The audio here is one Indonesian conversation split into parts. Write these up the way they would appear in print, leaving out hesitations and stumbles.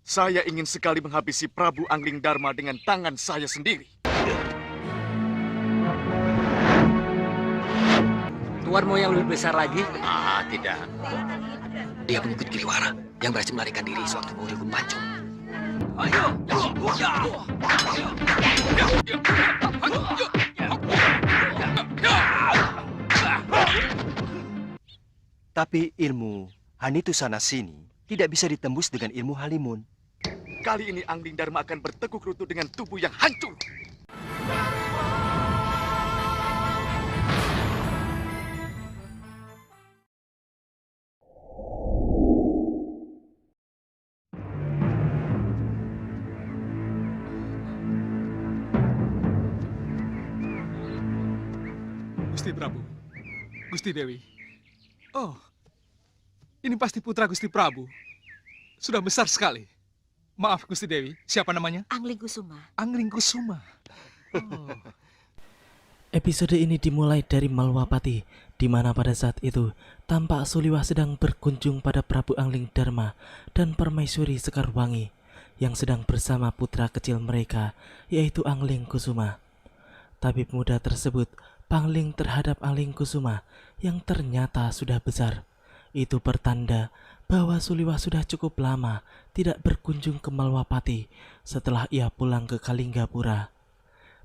Saya ingin sekali menghabisi Prabu Angling Dharma dengan tangan saya sendiri. Tuan mau yang lebih besar lagi? Tidak. Dia pengikut Giliwara yang berhasil melarikan diri sewaktu mau dihukum pancung. Ayo! Tapi ilmu Hanitu sana sini tidak bisa ditembus dengan ilmu Halimun. Kali ini Angling Dharma akan bertekuk lutut dengan tubuh yang hancur. Gusti Prabu, Gusti Dewi. Oh, ini pasti putra Gusti Prabu. Sudah besar sekali. Maaf Gusti Dewi, siapa namanya? Angling Kusuma. Angling Kusuma. Oh. Episode ini dimulai dari Malwapati, di mana pada saat itu tampak Suliwah sedang berkunjung pada Prabu Angling Dharma dan Permaisuri Sekarwangi yang sedang bersama putra kecil mereka, yaitu Angling Kusuma. Tabib muda tersebut pangling terhadap Angling Kusuma yang ternyata sudah besar. Itu pertanda bahwa Suliwah sudah cukup lama tidak berkunjung ke Malwapati setelah ia pulang ke Kalinggapura.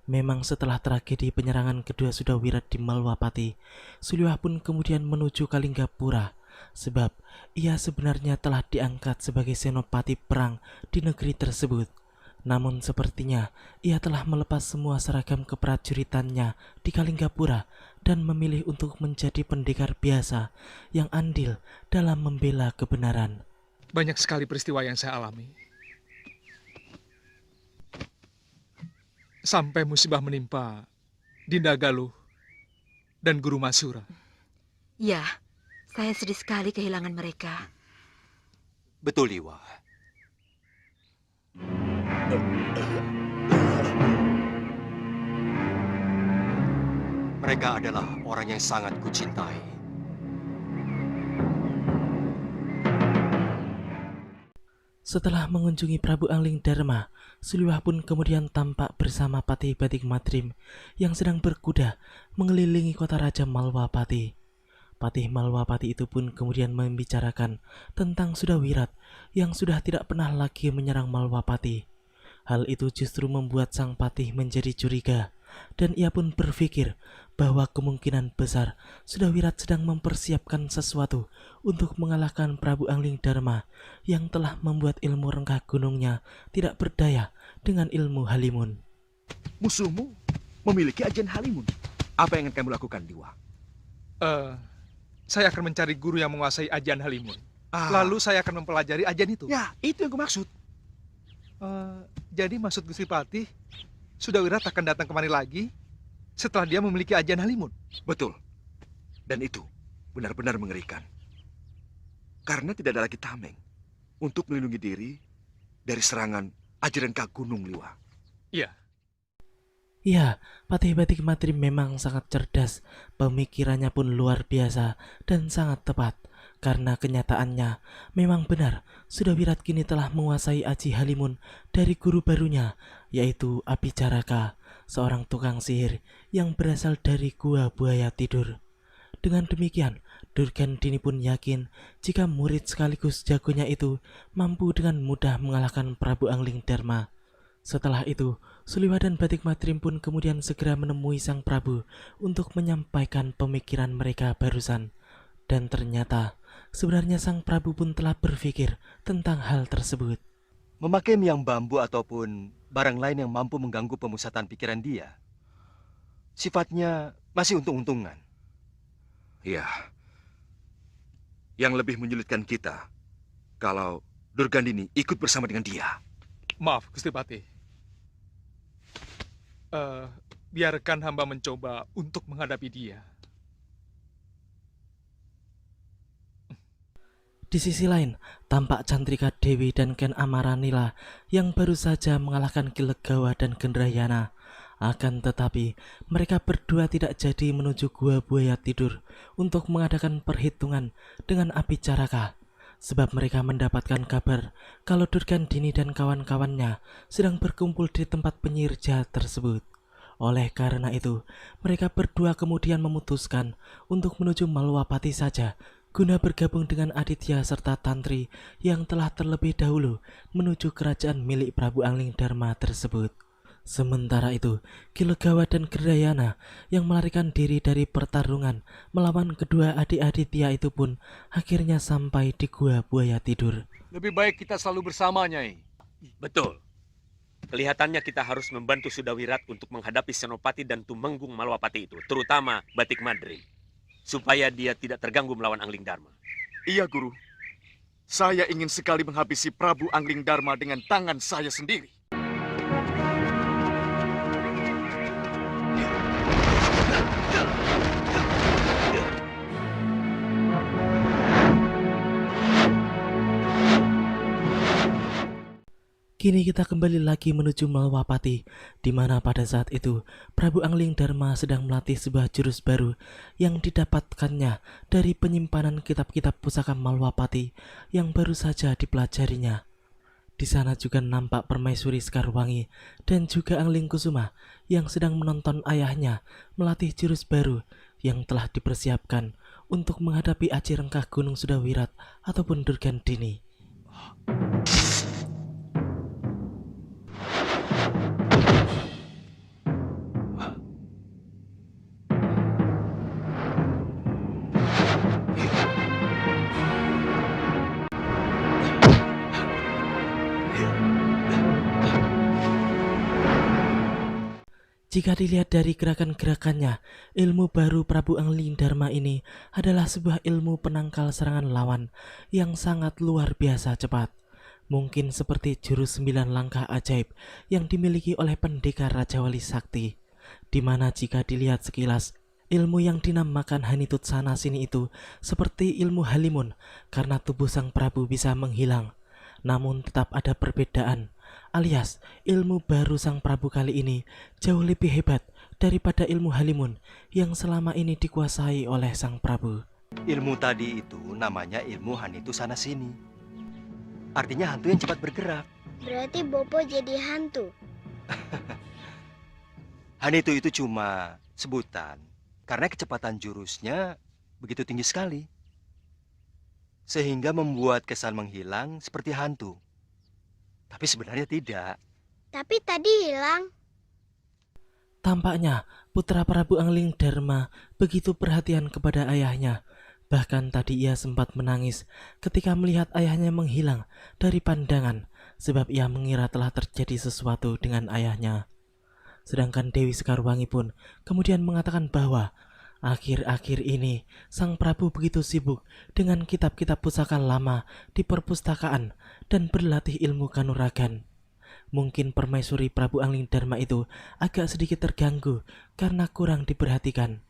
Memang setelah tragedi penyerangan kedua Sudawirat di Malwapati, Suliwah pun kemudian menuju Kalinggapura, sebab ia sebenarnya telah diangkat sebagai senopati perang di negeri tersebut. Namun sepertinya ia telah melepas semua seragam keprajuritannya di Kalinggapura dan memilih untuk menjadi pendekar biasa yang andil dalam membela kebenaran. Banyak sekali peristiwa yang saya alami. Sampai musibah menimpa Dinda Galuh dan Guru Masura. Ya, saya sedih sekali kehilangan mereka. Betul, Liwa. Mereka adalah orang yang sangat kucintai. Setelah mengunjungi Prabu Angling Dharma, Suliwah pun kemudian tampak bersama Patih Batik Matrim yang sedang berkuda mengelilingi kota Raja Malwapati. Patih Malwapati itu pun kemudian membicarakan tentang Sudawirat yang sudah tidak pernah lagi menyerang Malwapati. Hal itu justru membuat sang patih menjadi curiga, dan ia pun berpikir bahwa kemungkinan besar Sudawirat sedang mempersiapkan sesuatu untuk mengalahkan Prabu Angling Dharma yang telah membuat ilmu rengkah gunungnya tidak berdaya dengan ilmu Halimun. Musuhmu memiliki ajian Halimun. Apa yang akan kamu lakukan, Liwa? Saya akan mencari guru yang menguasai ajian Halimun. Lalu saya akan mempelajari ajian itu. Ya, itu yang kumaksud. Jadi maksud Gusti Patih, Sudawirat akan datang kemari lagi setelah dia memiliki ajian Halimun. Betul. Dan itu benar-benar mengerikan. Karena tidak ada lagi tameng untuk melindungi diri dari serangan ajian rengkah gunung, Liwa. Iya. Ya, Patih Batik Matrim memang sangat cerdas, pemikirannya pun luar biasa dan sangat tepat. Karena kenyataannya memang benar, Sudawirat kini telah menguasai aji Halimun dari guru barunya, yaitu Abicaraka, seorang tukang sihir yang berasal dari Gua Buaya Tidur. Dengan demikian, Durgandini pun yakin jika murid sekaligus jagonya itu mampu dengan mudah mengalahkan Prabu Angling Dharma. Setelah itu, Suliwah dan Batik Matrim pun kemudian segera menemui sang Prabu untuk menyampaikan pemikiran mereka barusan. Dan ternyata, sebenarnya sang Prabu pun telah berpikir tentang hal tersebut. Memakai miang bambu ataupun barang lain yang mampu mengganggu pemusatan pikiran dia, sifatnya masih untung-untungan. Ya. Yang lebih menyulitkan kita kalau Durgandini ikut bersama dengan dia. Maaf, Gusti Patih. Biarkan hamba mencoba untuk menghadapi dia. Di sisi lain, tampak Cantrika Dewi dan Ken Amaranila yang baru saja mengalahkan Kilegawa dan Gendrayana. Akan tetapi, mereka berdua tidak jadi menuju Gua Buaya Tidur untuk mengadakan perhitungan dengan Abicaraka. sebab mereka mendapatkan kabar kalau Durgandini dan kawan-kawannya sedang berkumpul di tempat penyihir jahat tersebut. Oleh karena itu, mereka berdua kemudian memutuskan untuk menuju Malwapati saja guna bergabung dengan Aditya serta Tantri yang telah terlebih dahulu menuju kerajaan milik Prabu Angling Dharma tersebut. Sementara itu, Kilegawa dan Gerdayana yang melarikan diri dari pertarungan melawan kedua adik Aditya itu pun akhirnya sampai di Gua Buaya Tidur. Lebih baik kita selalu bersama, Nyai. Betul. Kelihatannya kita harus membantu Sudawirat untuk menghadapi Senopati dan Tumenggung Malwapati itu, terutama Batik Madri, supaya dia tidak terganggu melawan Angling Dharma. Iya, Guru. Saya ingin sekali menghabisi Prabu Angling Dharma dengan tangan saya sendiri. Kini kita kembali lagi menuju Malwapati, di mana pada saat itu Prabu Angling Dharma sedang melatih sebuah jurus baru yang didapatkannya dari penyimpanan kitab-kitab pusaka Malwapati yang baru saja dipelajarinya. Di sana juga nampak Permaisuri Sekarwangi dan juga Angling Kusuma yang sedang menonton ayahnya melatih jurus baru yang telah dipersiapkan untuk menghadapi Aji Rengkah Gunung Sudawirat ataupun Durgandini. Jika dilihat dari gerakan-gerakannya, ilmu baru Prabu Angling Dharma ini adalah sebuah ilmu penangkal serangan lawan yang sangat luar biasa cepat. Mungkin seperti jurus 9 langkah ajaib yang dimiliki oleh pendekar Raja Wali Sakti, di mana jika dilihat sekilas, ilmu yang dinamakan Hanitut Sanasini itu seperti ilmu Halimun karena tubuh sang Prabu bisa menghilang. Namun tetap ada perbedaan, alias ilmu baru sang Prabu kali ini jauh lebih hebat daripada ilmu Halimun yang selama ini dikuasai oleh sang Prabu. Ilmu tadi itu namanya ilmu Hanitu Sanasini. Artinya hantu yang cepat bergerak. Berarti Bopo jadi hantu. Hanitu itu cuma sebutan karena kecepatan jurusnya begitu tinggi sekali, sehingga membuat kesan menghilang seperti hantu. Tapi sebenarnya tidak. Tapi tadi hilang. Tampaknya putra Prabu Angling Dharma begitu perhatian kepada ayahnya. Bahkan tadi ia sempat menangis ketika melihat ayahnya menghilang dari pandangan, sebab ia mengira telah terjadi sesuatu dengan ayahnya. Sedangkan Dewi Sekarwangi pun kemudian mengatakan bahwa akhir-akhir ini sang Prabu begitu sibuk dengan kitab-kitab pusaka lama di perpustakaan dan berlatih ilmu kanuragan. Mungkin permaisuri Prabu Angling Dharma itu agak sedikit terganggu karena kurang diperhatikan.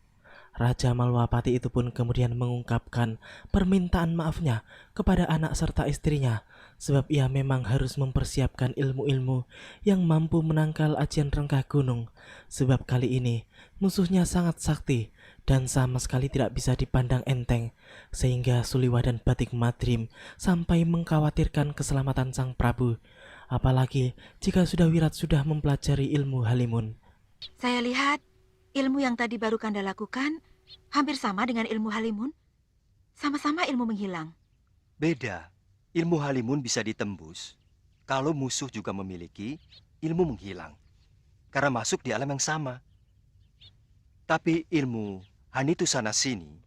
Raja Malwapati itu pun kemudian mengungkapkan permintaan maafnya kepada anak serta istrinya, sebab ia memang harus mempersiapkan ilmu-ilmu yang mampu menangkal Ajian Rengkah Gunung, sebab kali ini musuhnya sangat sakti dan sama sekali tidak bisa dipandang enteng, sehingga Suliwa dan Batik Madrim sampai mengkhawatirkan keselamatan sang Prabu, apalagi jika Sudawirat sudah mempelajari ilmu Halimun. Saya lihat ilmu yang tadi baru Kanda lakukan hampir sama dengan ilmu Halimun. Sama-sama ilmu menghilang. Beda. Ilmu Halimun bisa ditembus kalau musuh juga memiliki ilmu menghilang, karena masuk di alam yang sama. Tapi ilmu Hanitu Sanasini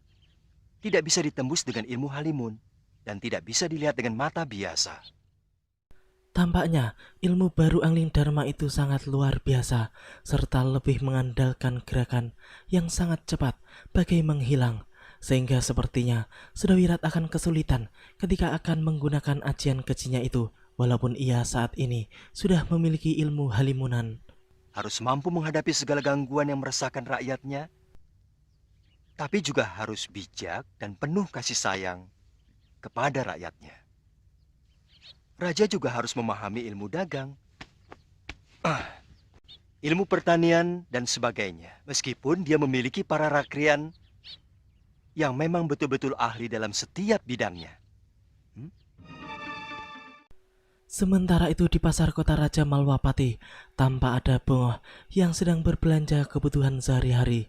tidak bisa ditembus dengan ilmu Halimun dan tidak bisa dilihat dengan mata biasa. Tampaknya ilmu baru Angling Dharma itu sangat luar biasa, serta lebih mengandalkan gerakan yang sangat cepat bagai menghilang, sehingga sepertinya Sudawirat akan kesulitan ketika akan menggunakan ajian kejinya itu, walaupun ia saat ini sudah memiliki ilmu Halimunan. Harus mampu menghadapi segala gangguan yang meresahkan rakyatnya, tapi juga harus bijak dan penuh kasih sayang kepada rakyatnya. Raja juga harus memahami ilmu dagang, ilmu pertanian, dan sebagainya. Meskipun dia memiliki para rakrian yang memang betul-betul ahli dalam setiap bidangnya. Sementara itu di pasar kota Raja Malwapati, tampak ada Bongoh yang sedang berbelanja kebutuhan sehari-hari.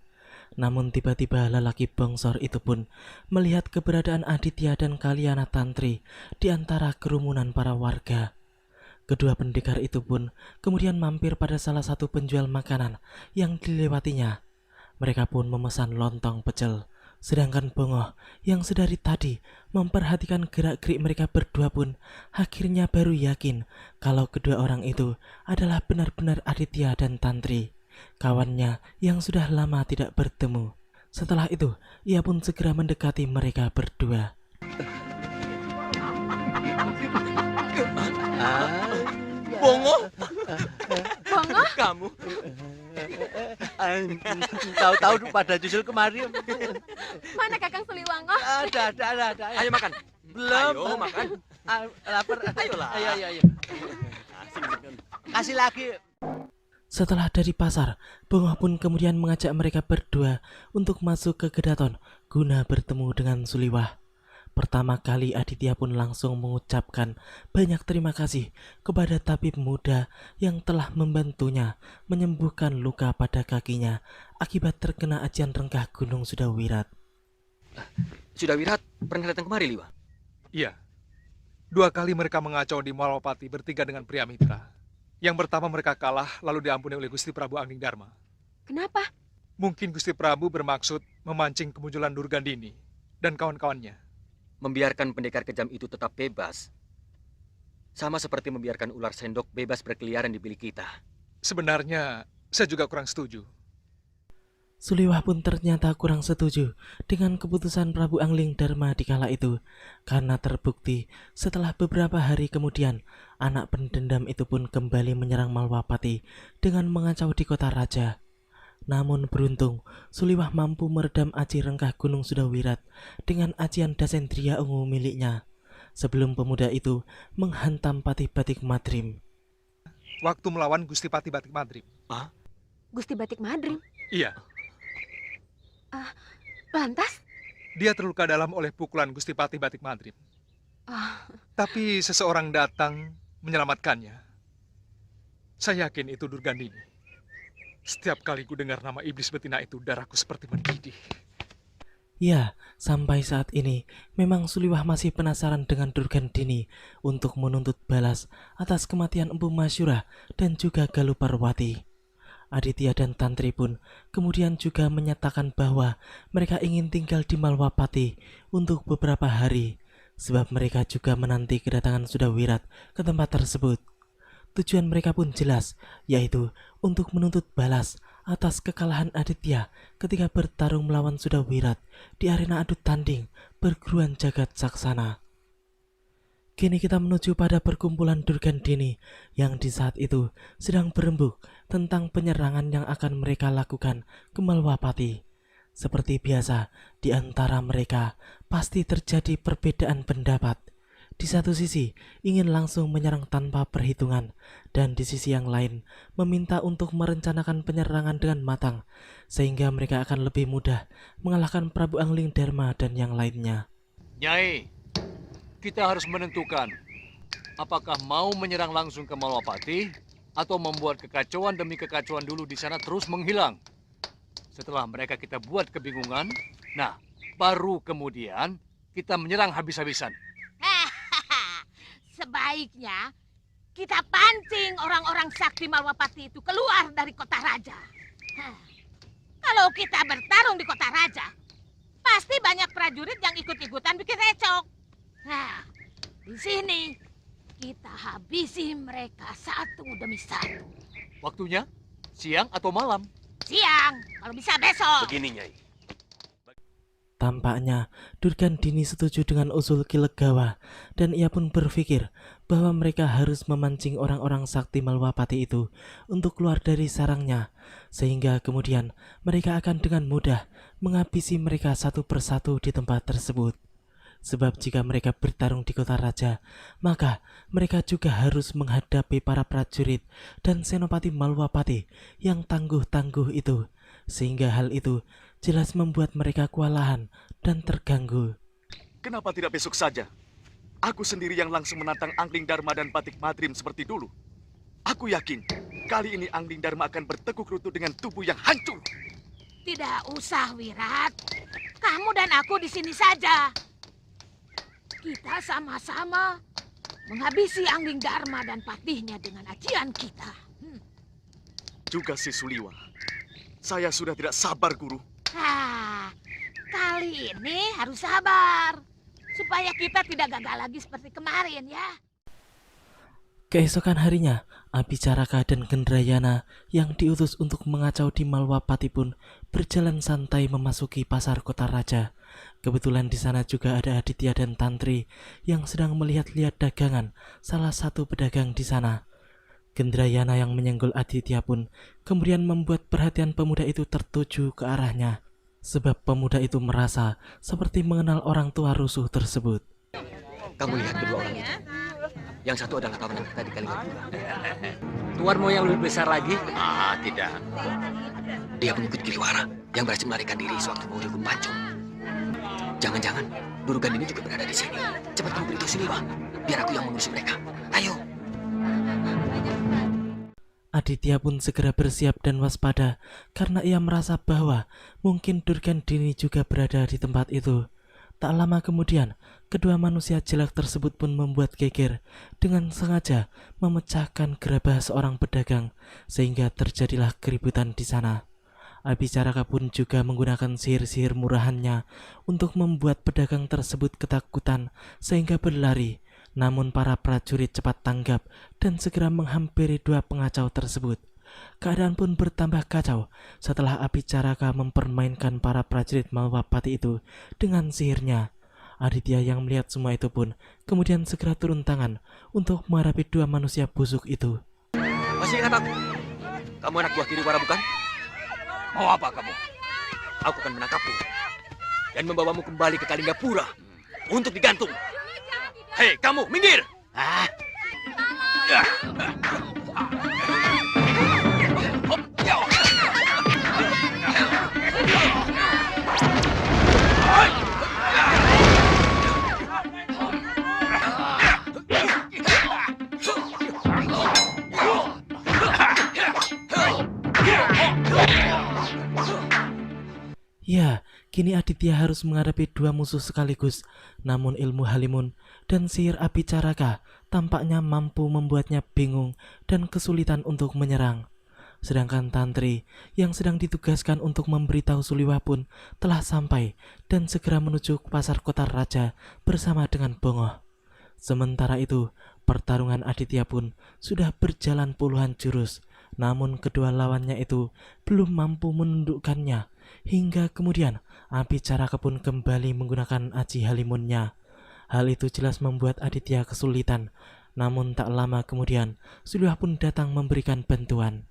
Namun tiba-tiba lelaki bongsor itu pun melihat keberadaan Aditya dan Kalyana Tantri di antara kerumunan para warga. Kedua pendekar itu pun kemudian mampir pada salah satu penjual makanan yang dilewatinya. Mereka pun memesan lontong pecel. Sedangkan Bongoh yang sedari tadi memperhatikan gerak-gerik mereka berdua pun akhirnya baru yakin kalau kedua orang itu adalah benar-benar Aditya dan Tantri, kawannya yang sudah lama tidak bertemu. Setelah itu, ia pun segera mendekati mereka berdua. Bongoh, Bongoh? kamu Tahu-tahu pada jusul kemari. Mana Kakang Suliwango? Ada. ayo makan. Belum. Ayo makan. Lapar. Ayolah. Ayo. Kasih lagi. Setelah dari pasar, Bongoh pun kemudian mengajak mereka berdua untuk masuk ke Gedaton guna bertemu dengan Suliwah. Pertama kali Aditya pun langsung mengucapkan banyak terima kasih kepada tabib muda yang telah membantunya menyembuhkan luka pada kakinya akibat terkena ajian rengkah Gunung Sudawirat. Sudawirat pernah datang kemari, Liwa? Iya. 2 kali mereka mengacau di Malwapati bertiga dengan pria mitra. Yang pertama mereka kalah lalu diampuni oleh Gusti Prabu Angling Darma. Kenapa? Mungkin Gusti Prabu bermaksud memancing kemunculan Durgandini dan kawan-kawannya. Membiarkan pendekar kejam itu tetap bebas. Sama seperti membiarkan ular sendok bebas berkeliaran di bilik kita. Sebenarnya saya juga kurang setuju. Suliwah pun ternyata kurang setuju dengan keputusan Prabu Angling Darma di kala itu, karena terbukti setelah beberapa hari kemudian anak pendendam itu pun kembali menyerang Malwapati dengan mengacau di kota raja. Namun beruntung, Suliwah mampu meredam aji rengkah Gunung Sudawirat dengan ajian Dasendriya ungu miliknya, sebelum pemuda itu menghantam Patih Batik Madrim. Waktu melawan Gusti Patih Batik Madrim. Gusti Batik Madrim. Iya, Lantas? dia terluka dalam oleh pukulan Gusti Patih Batik Madrim. Ah, Tapi seseorang datang menyelamatkannya. Saya yakin itu Durgandini. Setiap kali ku dengar nama iblis betina itu, darahku seperti mendidih. Ya, sampai saat ini memang Suliwah masih penasaran dengan Durgandini untuk menuntut balas atas kematian Empu Masyurah dan juga Galuh Parwati. Aditya dan Tantri pun kemudian juga menyatakan bahwa mereka ingin tinggal di Malwapati untuk beberapa hari, sebab mereka juga menanti kedatangan Sudawirat ke tempat tersebut. Tujuan mereka pun jelas, yaitu untuk menuntut balas atas kekalahan Aditya ketika bertarung melawan Sudawirat di arena adu tanding perguruan jagat saksana. Kini kita menuju pada perkumpulan Durgandini yang di saat itu sedang berembuk tentang penyerangan yang akan mereka lakukan ke Malwapati. Seperti biasa, di antara mereka pasti terjadi perbedaan pendapat. Di satu sisi ingin langsung menyerang tanpa perhitungan, dan di sisi yang lain meminta untuk merencanakan penyerangan dengan matang, sehingga mereka akan lebih mudah mengalahkan Prabu Angling Darma dan yang lainnya. Nyai, kita harus menentukan apakah mau menyerang langsung ke Malwapati atau membuat kekacauan demi kekacauan dulu di sana terus menghilang. Setelah mereka kita buat kebingungan, nah baru kemudian kita menyerang habis-habisan. sebaiknya kita pancing orang-orang sakti Malwapati itu keluar dari kota raja. Kalau kita bertarung di kota raja, pasti banyak prajurit yang ikut-ikutan bikin recok. Nah, di sini kita habisi mereka satu demi satu. Waktunya siang atau malam? Siang, kalau bisa besok. Begini, Nyai. Tampaknya Durgandini setuju dengan usul Ki Legawa, dan ia pun berpikir bahwa mereka harus memancing orang-orang sakti Malwapati itu untuk keluar dari sarangnya, sehingga kemudian mereka akan dengan mudah menghabisi mereka satu persatu di tempat tersebut. Sebab jika mereka bertarung di kota raja, maka mereka juga harus menghadapi para prajurit dan senopati Malwapati yang tangguh-tangguh itu, sehingga hal itu jelas membuat mereka kewalahan dan terganggu. Kenapa tidak besok saja? Aku sendiri yang langsung menantang Angling Dharma dan Batik Madrim seperti dulu. Aku yakin kali ini Angling Dharma akan bertekuk lutut dengan tubuh yang hancur. Tidak usah, Wirat. Kamu dan aku di sini saja. Kita sama-sama menghabisi Angling Dharma dan patihnya dengan ajian kita. Juga si Suliwa. Saya sudah tidak sabar, Guru. Kali ini harus sabar. Supaya kita tidak gagal lagi seperti kemarin ya. Keesokan harinya, Abicaraka dan Gendrayana yang diutus untuk mengacau di Malwapati pun berjalan santai memasuki pasar kota raja. Kebetulan di sana juga ada Aditya dan Tantri yang sedang melihat-lihat dagangan salah satu pedagang di sana. Gendrayana yang menyenggol Aditya pun kemudian membuat perhatian pemuda itu tertuju ke arahnya. Sebab pemuda itu merasa seperti mengenal orang tua rusuh tersebut. Kamu lihat kedua orang itu. Yang satu adalah kawanan kita di Kalingapura. Tuan mau yang lebih besar lagi? Tidak. Dia pengikut Giliwara yang berhasil melarikan diri sewaktu mau dihukum pancung. Jangan-jangan Durugan ini juga berada di sini. Cepat kamu beritahu Suliwa, biar aku yang mengurusi mereka. Ayo. Aditya pun segera bersiap dan waspada karena ia merasa bahwa mungkin Durgan Dini juga berada di tempat itu. Tak lama kemudian, kedua manusia jelek tersebut pun membuat geger dengan sengaja memecahkan gerabah seorang pedagang sehingga terjadilah keributan di sana. Abicaraka pun juga menggunakan sihir-sihir murahannya untuk membuat pedagang tersebut ketakutan sehingga berlari. Namun para prajurit cepat tanggap dan segera menghampiri dua pengacau tersebut. Keadaan pun bertambah kacau setelah Abicaraka mempermainkan para prajurit Malwapati itu dengan sihirnya. Aditya yang melihat semua itu pun kemudian segera turun tangan untuk menghadapi dua manusia busuk itu. Masih ingat aku? Kamu anak buah Giliwara bukan? Mau apa kamu? Aku akan menangkapmu dan membawamu kembali ke Kalingapura untuk digantung. Hei, kamu, minggir! Ya, kini Aditya harus menghadapi dua musuh sekaligus. Namun ilmu Halimun dan sihir Abicaraka tampaknya mampu membuatnya bingung dan kesulitan untuk menyerang. Sedangkan Tantri yang sedang ditugaskan untuk memberitahu Suliwa pun telah sampai dan segera menuju ke pasar kota raja bersama dengan Bongoh. Sementara itu, pertarungan Aditya pun sudah berjalan puluhan jurus. Namun kedua lawannya itu belum mampu menundukkannya. Hingga kemudian Abicaraka pun kembali menggunakan aji Halimunnya. Hal itu jelas membuat Aditya kesulitan. Namun tak lama kemudian Suliwa pun datang memberikan bantuan.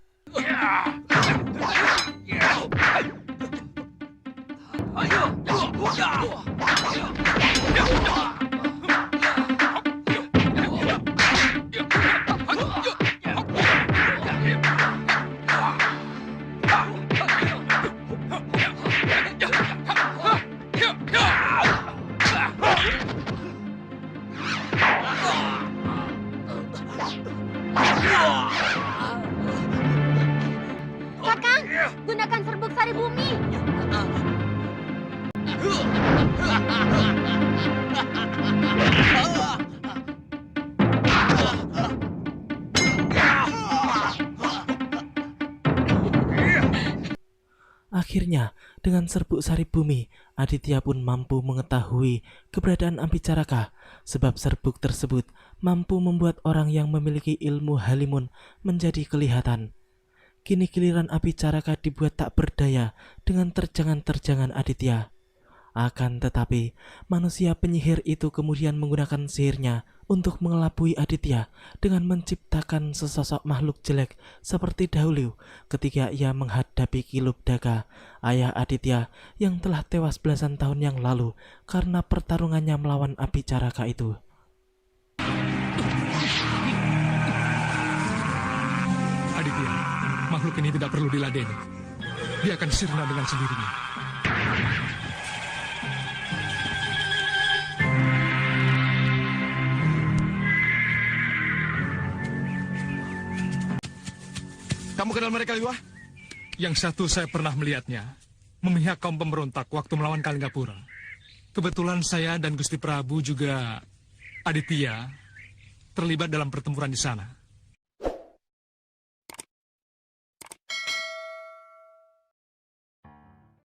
Kakang, gunakan serbuk sari bumi. Akhirnya, dengan serbuk sari bumi, Aditya pun mampu mengetahui keberadaan Abicaraka, sebab serbuk tersebut mampu membuat orang yang memiliki ilmu Halimun menjadi kelihatan. Kini giliran Abicaraka dibuat tak berdaya dengan terjangan-terjangan Aditya. Akan tetapi, manusia penyihir itu kemudian menggunakan sihirnya untuk mengelabui Aditya dengan menciptakan sesosok makhluk jelek seperti dahulu ketika ia menghadapi Kilubdaka, ayah Aditya yang telah tewas belasan tahun yang lalu karena pertarungannya melawan Abicaraka itu. Aditya, makhluk ini tidak perlu diladeni. Dia akan sirna dengan sendirinya. Kamu kenal mereka, Liwa? Yang satu saya pernah melihatnya, memihak kaum pemberontak waktu melawan Kalinggapura. Kebetulan saya dan Gusti Prabu juga Aditya terlibat dalam pertempuran di sana.